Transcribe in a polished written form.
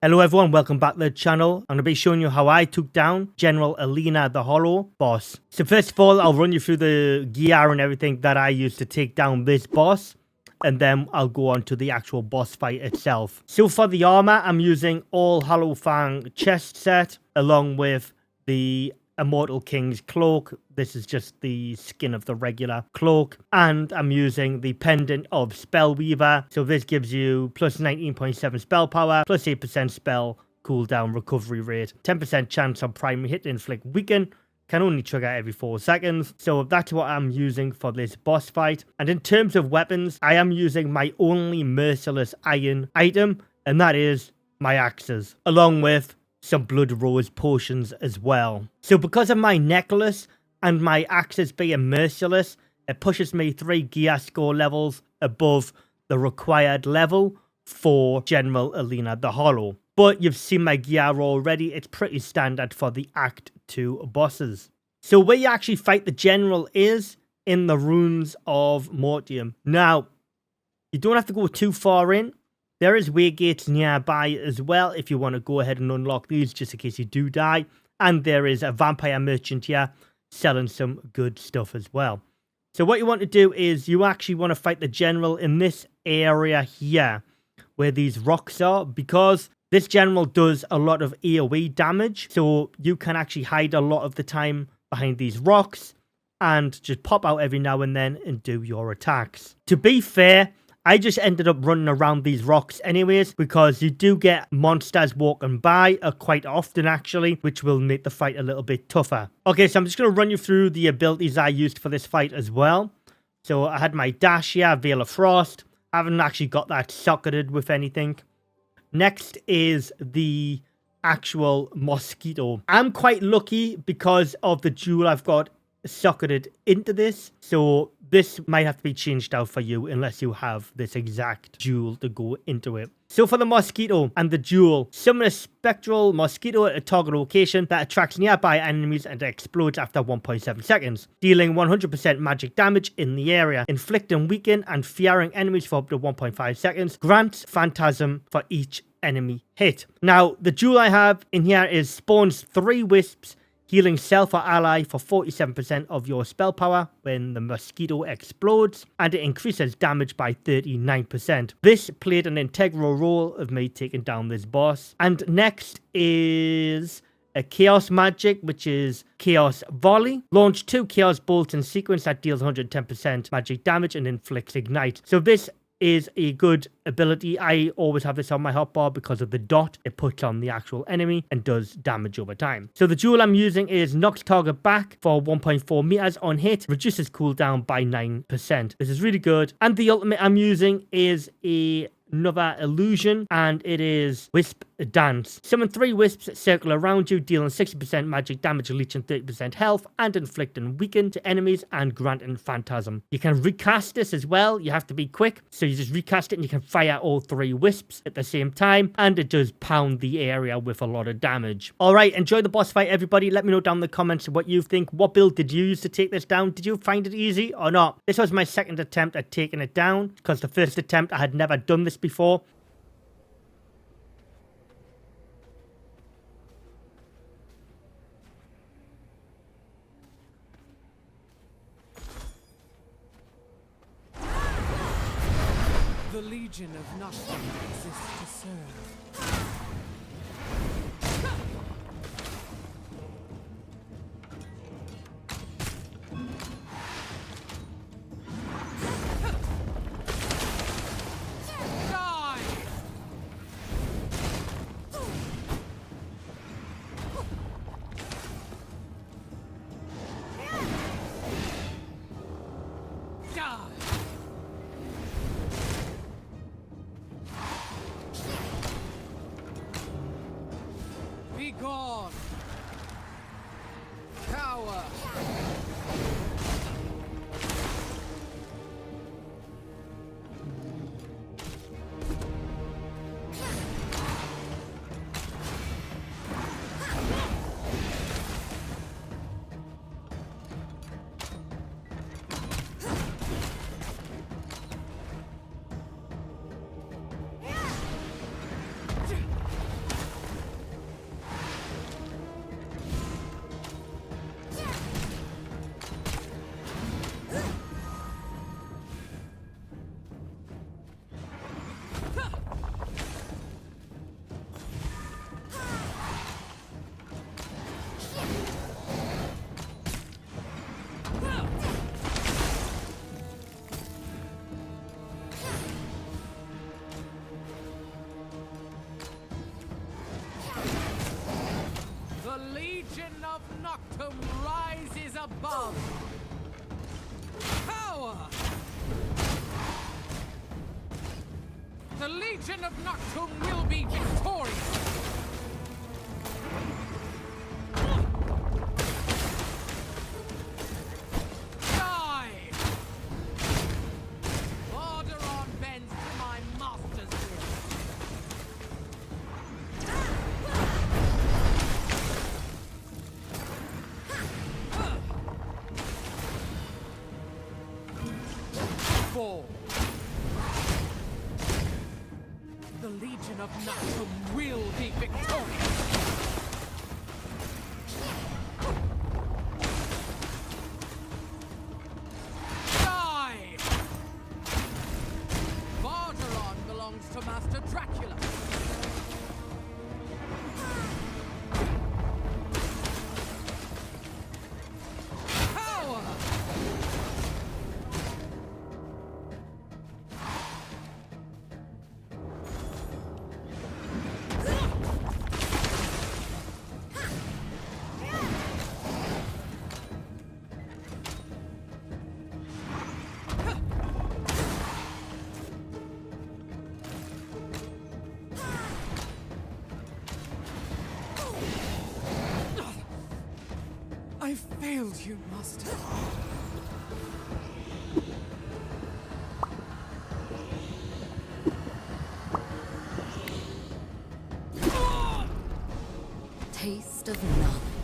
Hello everyone, welcome back to the channel. I'm going to be showing you how I took down General Elena the Hollow boss. So first of all, I'll run you through the gear and everything that I used to take down this boss. And then I'll go on to the actual boss fight itself. So for the armor, I'm using all Hollow Fang chest set along with the Immortal King's cloak. This is just the skin of the regular cloak. And I'm using the pendant of Spellweaver. So this gives you plus 19.7 spell power, plus 8% spell cooldown recovery rate, 10% chance on primary hit to inflict weaken, can only trigger every 4 seconds. So that's what I'm using for this boss fight. And in terms of weapons, I am using my only merciless iron item, and that is my axes, along with some blood rose potions as well. So because of my necklace and my axes being merciless, it pushes me 3 gear score levels above the required level for General Elena the Hollow. But you've seen my gear already, it's pretty standard for the Act 2 bosses. So where you actually fight the General is in the Ruins of Mortium. Now, you don't have to go too far in. There is way gates nearby as well if you want to go ahead and unlock these just in case you do die. And there is a vampire merchant here selling some good stuff as well. So what you want to do is you actually want to fight the General in this area here where these rocks are, because this General does a lot of AoE damage. So you can actually hide a lot of the time behind these rocks and just pop out every now and then and do your attacks. To be fair, I just ended up running around these rocks anyways, because you do get monsters walking by quite often actually, which will make the fight a little bit tougher. Okay, so I'm just going to run you through the abilities I used for this fight as well. So I had my dash here, Veil of Frost. I haven't actually got that socketed with anything. Next is the actual mosquito. I'm quite lucky because of the jewel I've got socketed into this, so this might have to be changed out for you unless you have this exact jewel to go into it. So for the mosquito and the jewel, summon a spectral mosquito at a target location that attracts nearby enemies and explodes after 1.7 seconds, dealing 100% magic damage in the area, inflicting weaken and fearing enemies for up to 1.5 seconds, grants phantasm for each enemy hit. Now, the jewel I have in here is spawns 3 wisps, healing self or ally for 47% of your spell power when the mosquito explodes, and it increases damage by 39%. This played an integral role of me taking down this boss. And next is a chaos magic, which is Chaos Volley. Launch 2 chaos bolts in sequence that deals 110% magic damage and inflicts ignite. So this is a good ability. I always have this on my hotbar because of the dot it puts on the actual enemy and does damage over time. So the jewel I'm using is knocks target back for 1.4 meters on hit, reduces cooldown by 9%. This is really good. And the ultimate I'm using is another illusion, and it is Wisp Dance. Summon 3 wisps circle around you, dealing 60% magic damage, leeching 30% health, and inflicting weaken to enemies and granting phantasm. You can recast this as well. You have to be quick, so you just recast it and you can fire all 3 wisps at the same time, and it does pound the area with a lot of damage. Alright, enjoy the boss fight everybody. Let me know down in the comments what you think. What build did you use to take this down? Did you find it easy or not? This was my second attempt at taking it down, because the first attempt I had never done this before. The Legion of Nothing exists to serve. Be gone! Cower! Noctum rises above. Power! The Legion of Noctum will be victorious! Die! Borderon bends to my master's will. Fall. The Legion of Noctum will be victorious! Die! Bargeron belongs to Master Dracula. Power! I failed you, Master. Taste of knowledge.